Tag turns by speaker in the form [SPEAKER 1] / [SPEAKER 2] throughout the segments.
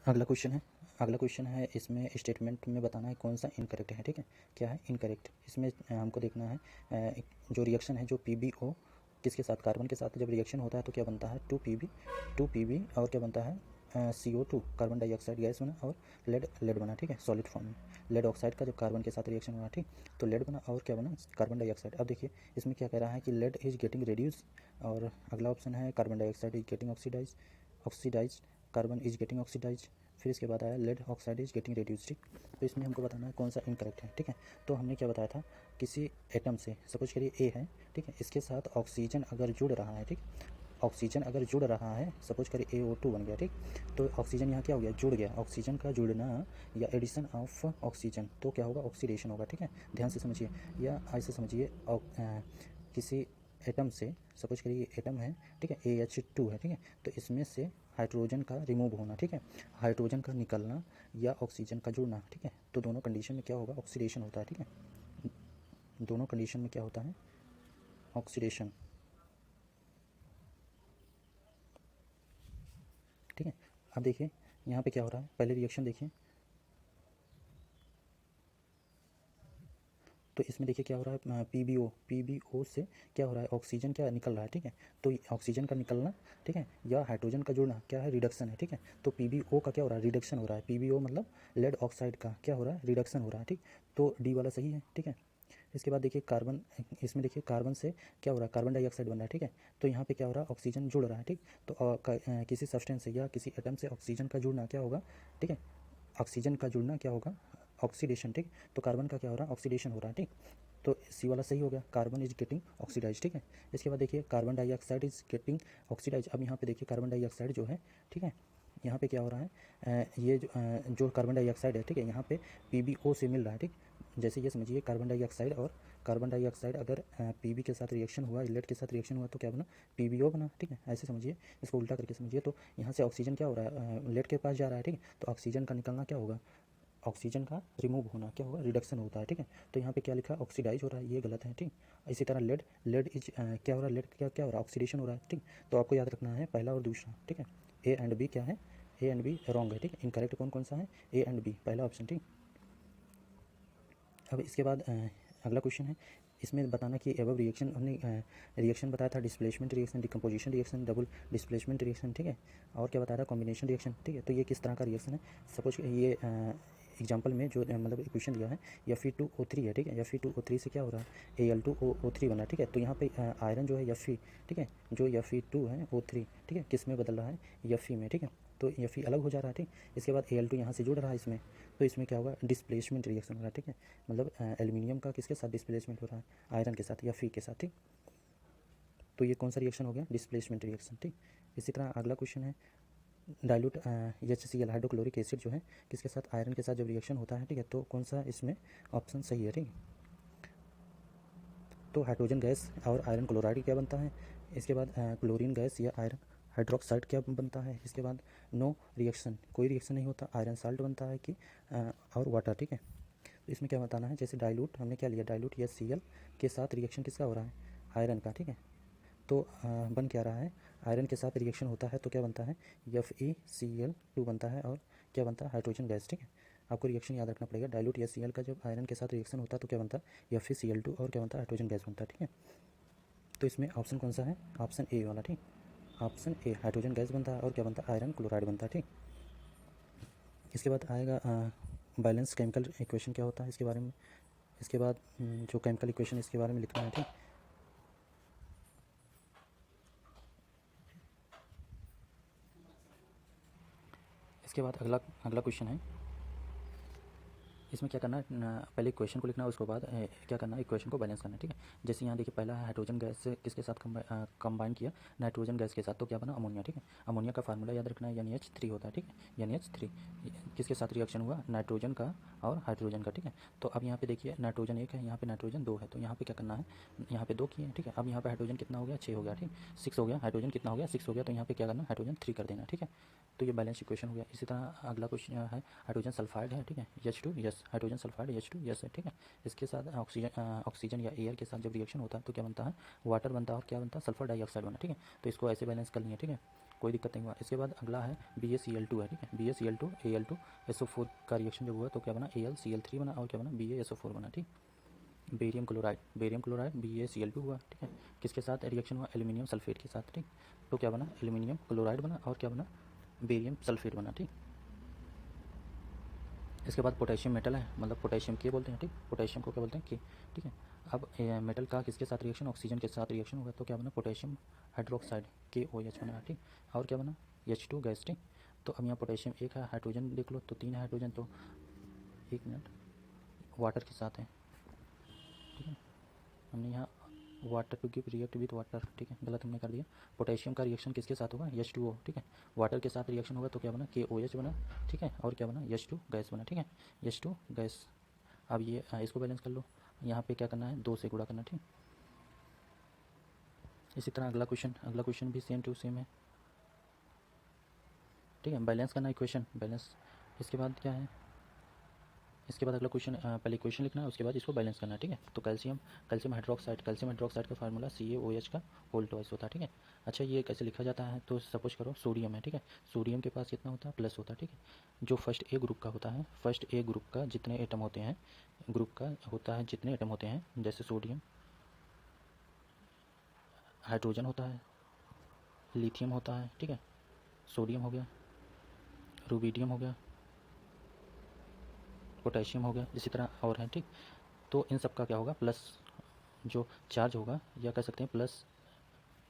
[SPEAKER 1] अगला क्वेश्चन है इसमें स्टेटमेंट में बताना है कौन सा इनकरेक्ट है। ठीक है, क्या है इनकरेक्ट। इसमें हमको देखना है जो रिएक्शन है जो PbO किसके साथ, कार्बन के साथ जब रिएक्शन होता है तो क्या बनता है 2Pb और क्या बनता है CO2 कार्बन डाइऑक्साइड गैस बना और लेड बना। ठीक है, सॉलिड फॉर्म में लेड ऑक्साइड का जब कार्बन के साथ रिएक्शन हुआ, ठीक, तो लेड बना और क्या बना कार्बन डाइऑक्साइड। अब देखिए इसमें क्या कह रहा है कि लेड इज गेटिंग रेड्यूस और अगला ऑप्शन है carbon dioxide is getting oxidise carbon is getting oxidise, फिर इसके बाद आया lead oxide is getting reduce. ठीक, तो इसमें हमको बताना है कौन सा इनकरेक्ट है। ठीक है, तो हमने क्या बताया था, किसी एटम से सपोज करिए ए है, ठीक है, इसके साथ ऑक्सीजन अगर जुड़ रहा है, ठीक, ऑक्सीजन अगर जुड़ रहा है, सपोज करिए AO2 बन गया, ठीक, तो ऑक्सीजन यहाँ क्या हो गया, जुड़ गया। ऑक्सीजन का जुड़ना या एडिशन ऑफ ऑक्सीजन तो क्या होगा, ऑक्सीडेशन होगा। ठीक है, ध्यान से समझिए या ऐसे समझिए, किसी एटम से सपोज करिए एटम है, ठीक है, AH2 है, ठीक है, तो इसमें से हाइड्रोजन का रिमूव होना, ठीक है, हाइड्रोजन का निकलना या ऑक्सीजन का जुड़ना, ठीक है, तो दोनों कंडीशन में क्या होगा, ऑक्सीडेशन होता है। ठीक है, दोनों कंडीशन में क्या होता है, ऑक्सीडेशन। ठीक है, अब देखिए यहाँ पे क्या हो रहा है, पहले रिएक्शन देखिए, तो इसमें देखिए क्या हो रहा है, पीबीओ से क्या हो रहा है, ऑक्सीजन क्या निकल रहा है। ठीक है, तो ऑक्सीजन का निकलना, ठीक है, या हाइड्रोजन का जुड़ना क्या है, रिडक्शन है। ठीक है, तो पीबीओ का क्या हो रहा है, रिडक्शन हो रहा है। पीबीओ मतलब लेड ऑक्साइड का क्या हो रहा है, रिडक्शन हो रहा है। ठीक, तो डी वाला सही है। ठीक है, इसके बाद देखिए कार्बन, इसमें देखिए कार्बन से क्या हो रहा है, कार्बन डाइऑक्साइड बन रहा है। ठीक है, तो यहाँ पे क्या हो रहा है, ऑक्सीजन जुड़ रहा है। ठीक, तो किसी सब्सटेंस से या किसी एटम से ऑक्सीजन का जुड़ना क्या होगा, ठीक है, ऑक्सीजन का जुड़ना क्या होगा, ऑक्सीडेशन। ठीक, तो कार्बन का क्या हो रहा है, ऑक्सीडेशन हो रहा है। ठीक, तो सी वाला सही हो गया, कार्बन इज गेटिंग ऑक्सीडाइज। ठीक है, इसके बाद देखिए carbon dioxide is getting oxidise. अब यहाँ पे देखिए कार्बन डाइऑक्साइड जो है, ठीक है, यहाँ पे क्या हो रहा है, ये जो कार्बन डाइऑक्साइड है, ठीक है, यहाँ पे PbO से मिल रहा है। ठीक, जैसे ये समझिए कार्बन डाइऑक्साइड और कार्बन डाइऑक्साइड अगर PB के साथ रिएक्शन हुआ, लेड के साथ रिएक्शन हुआ तो क्या बना, PbO बना। ठीक है, ऐसे समझिए, इसको उल्टा करके समझिए, तो यहाँ से ऑक्सीजन क्या हो रहा है, लेड के पास जा रहा है। ठीक, तो ऑक्सीजन का निकलना क्या होगा, ऑक्सीजन का रिमूव होना क्या होगा, रिडक्शन होता है। ठीक है, तो यहाँ पे क्या लिखा है, ऑक्सीडाइज हो रहा है, ये गलत है। ठीक, इसी तरह लेड इज क्या हो रहा है, लेड क्या हो रहा है, ऑक्सीडेशन हो रहा है। ठीक, तो आपको याद रखना है पहला और दूसरा। ठीक है, A एंड B क्या है, A एंड B रॉन्ग है। ठीक, इनकरेक्ट कौन कौन सा है, A एंड B पहला ऑप्शन। ठीक, अब इसके बाद अगला क्वेश्चन है, इसमें बताना कि एबव रिएक्शन, हमने रिएक्शन बताया था, displacement reaction, decomposition reaction, double displacement reaction. ठीक है, और क्या बताया था, कॉम्बिनेशन रिएक्शन। ठीक है, तो ये किस तरह का रिएक्शन है, सपोज ये एग्जाम्पल में जो मतलब इक्वेशन दिया है Fe2O3 है। ठीक है, Fe2O3 से क्या हो रहा है, Al2O3 बना। ठीक है, तो यहाँ पे आयरन जो है Fe, ठीक है, जो Fe2 है O3, ठीक है, किस में बदल रहा है, Fe में। ठीक है, तो Fe अलग हो जा रहा है। ठीक, इसके बाद Al2 यहाँ से जुड़ रहा है इसमें, तो इसमें क्या होगा, डिस्प्लेसमेंट रिएक्शन हो रहा है। ठीक है, मतलब एल्यूमिनियम का किसके साथ डिस्प्लेसमेंट हो रहा है, आयरन के साथ या Fe के साथ। ठीक, तो ये कौन सा रिएक्शन हो गया, डिस्प्लेसमेंट रिएक्शन। ठीक, इसी तरह अगला क्वेश्चन है, डाइल्यूट HCl हाइड्रोक्लोरिक एसिड जो है किसके साथ, आयरन के साथ जब रिएक्शन होता है। ठीक है, तो कौन सा इसमें ऑप्शन सही है। ठीक, तो हाइड्रोजन गैस और आयरन क्लोराइड क्या बनता है, इसके बाद क्लोरीन गैस या आयरन हाइड्रोक्साइड क्या बनता है, इसके बाद नो रिएक्शन, कोई रिएक्शन नहीं होता, आयरन साल्ट बनता है कि और वाटर। ठीक है, तो इसमें क्या बताना है, जैसे डाइल्यूट हमने क्या लिया, डाइल्यूट HCl के साथ रिएक्शन किसका हो रहा है, आयरन का। ठीक है, तो बन क्या रहा है, आयरन के साथ रिएक्शन होता है तो क्या बनता है, FeCl2 बनता है और क्या बनता है, हाइड्रोजन गैस। ठीक है, आपको रिएक्शन याद रखना पड़ेगा, डाइल्यूट HCl का जब आयरन के साथ रिएक्शन होता है तो क्या बनता है, FeCl2 और क्या बनता है, हाइड्रोजन गैस बनता है। ठीक है, तो इसमें ऑप्शन कौन सा है, ऑप्शन ए वाला। ठीक, ऑप्शन ए हाइड्रोजन गैस बनता है और क्या बनता है, आयरन क्लोराइड बनता है। ठीक, इसके बाद आएगा बैलेंस केमिकल इक्वेशन क्या होता है इसके बारे में, इसके बाद जो केमिकल इक्वेशन इसके बारे में लिखना है। ठीक, इसके बाद अगला अगला क्वेश्चन है, इसमें क्या करना है, पहले इक्वेशन को लिखना है, उसके बाद क्या करना है, इक्वेशन को बैलेंस करना है। ठीक है, जैसे यहाँ देखिए पहला है हाइड्रोजन गैस से किसके साथ कंबाइन किया, नाइट्रोजन गैस के साथ, तो क्या बना, अमोनिया। ठीक है, अमोनिया का फार्मूला याद रखना है, NH3 होता है। ठीक है, NH3 किसके साथ रिएक्शन हुआ, नाइट्रोजन का और हाइड्रोजन का। ठीक है, तो अब यहाँ पे देखिए नाइट्रोजन 1 है, यहाँ पे नाइट्रोजन 2 है, तो यहाँ पे क्या करना है, यहाँ पे 2 किए हैं। ठीक है, अब यहाँ पे हाइड्रोजन कितना हो गया, 6 हो गया। ठीक, 6 हो गया, हाइड्रोजन कितना हो गया, 6 हो गया, तो यहाँ पे क्या करना, हाइड्रोजन 3 कर देना। ठीक है, तो ये बैलेंस इक्वेशन हो गया। इसी तरह अगला क्वेश्चन है, हाइड्रोजन सल्फाइड है। ठीक है, H2 yes, hydrogen sulphide H2 yes है, ठीक है। इसके साथ ऑक्सीजन या एयर के साथ जब रिएक्शन होता है तो क्या बनता है, वाटर बनता है और क्या बनता है, सल्फर डाइऑक्साइड बना, ठीक है। तो इसको ऐसे बैलेंस कर लिए, ठीक है, कोई दिक्कत नहीं हुआ। इसके बाद अगला है BaCl2 है, ठीक है। BaCl2 Al2 SO4 का रिएक्शन जब हुआ तो क्या बना, AlCl3 बना और क्या बना, BaSO4 बना, ठीक। बेरियम क्लोराइड BaCl2 हुआ, ठीक है। किसके साथ रिएक्शन हुआ, एल्यूमिनियम सल्फेट के साथ, ठीक। तो क्या बना, एल्यूमिनियम क्लोराइड बना और क्या बना, बेरियम सल्फेट बना, ठीक। इसके बाद पोटेशियम मेटल है, मतलब पोटेशियम के बोलते हैं, ठीक। पोटेशियम को क्या बोलते हैं, के, ठीक है। अब मेटल का किसके साथ रिएक्शन, ऑक्सीजन के साथ रिएक्शन हुआ तो क्या बना, पोटेशियम हाइड्रोक्साइड KOH बना, ठीक। और क्या बना, H2 गैस, ठीक। तो अब यहाँ पोटेशियम एक है, हाइड्रोजन देख लो तो 3 है हाइड्रोजन, तो 1 मिनट, वाटर के साथ है, ठीक है। हमने यहाँ water to give react with water, ठीक है, गलत हमने कर दिया। पोटेशियम का रिएक्शन किसके साथ होगा, H2O, ठीक है। वाटर के साथ रिएक्शन होगा तो क्या बना, KOH बना, ठीक है। और क्या बना, H2 गैस बना, ठीक है, H2 गैस। अब ये इसको बैलेंस कर लो, यहाँ पे क्या करना है, 2 से गुणा करना, ठीक। इसी तरह अगला क्वेश्चन भी सेम टू सेम है, ठीक है। बैलेंस करना इक्वेशन, बैलेंस। इसके बाद क्या है, इसके बाद अगला क्वेश्चन, पहले इक्वेशन लिखना है, उसके बाद इसको बैलेंस करना है, ठीक है। तो कैल्शियम हाइड्रोक्साइड का फार्मूला CaOH का होल ट्वाइस होता है, ठीक है। अच्छा, ये कैसे लिखा जाता है, तो सपोज करो सोडियम है, ठीक है। सोडियम के पास कितना होता है, प्लस होता है, ठीक है। जो फर्स्ट ए ग्रुप का होता है, फर्स्ट ए ग्रुप का जितने एटम होते हैं, ग्रुप का होता है जितने एटम होते हैं, जैसे सोडियम, हाइड्रोजन होता है, लिथियम होता है, ठीक है, सोडियम हो गया, रुबिडियम हो गया, पोटेशियम हो गया, इसी तरह और है, ठीक। तो इन सब का क्या होगा, प्लस जो चार्ज होगा या कह सकते हैं प्लस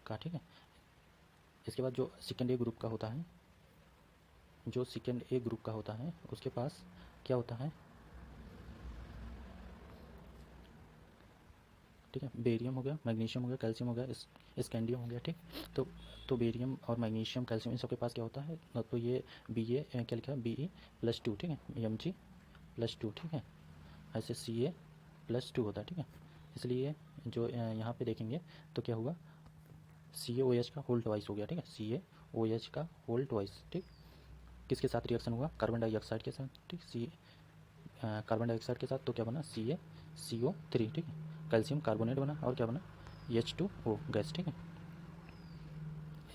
[SPEAKER 1] का, ठीक है। इसके बाद जो सेकेंड ए ग्रुप का होता है, जो सेकेंड ए ग्रुप का होता है उसके पास क्या होता है, ठीक है, बेरियम हो गया, मैग्नीशियम हो गया, कैल्शियम हो गया, स्कैंडियम हो गया, ठीक। तो बेरियम और मैग्नीशियम कैल्शियम इन सब के पास क्या होता है, तो ये BA क्या लिखा है, Be+2, ठीक है, Mg+2, ठीक है। ऐसे Ca+2 होता है, ठीक है। इसलिए जो यहाँ पे देखेंगे तो क्या हुआ, CaOH का होल ट्वाइस हो गया, ठीक है, CaOH का होल ट्वाइस, ठीक। किसके साथ रिएक्शन हुआ, कार्बन डाइऑक्साइड के साथ, ठीक। कार्बन डाइऑक्साइड के साथ तो क्या बना, CaCO3, ठीक है। कैल्शियम कार्बोनेट बना और क्या बना, H2O गैस, ठीक है।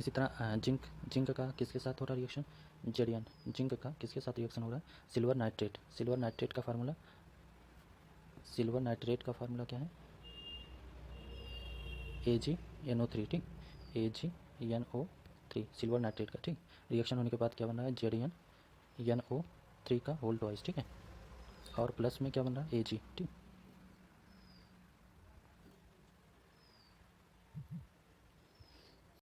[SPEAKER 1] इसी तरह जिंक का किसके साथ हो रहा रिएक्शन, जेडियन। जिंक का किसके साथ रिएक्शन हो रहा है, सिल्वर नाइट्रेट का फार्मूला क्या है, AgNO3, ठीक, AgNO3 सिल्वर नाइट्रेट का, ठीक। रिएक्शन होने के बाद क्या बन रहा है, JDNNO3 का होल ट्वाइस, ठीक है। और प्लस में क्या बन रहा है, Ag, ठीक।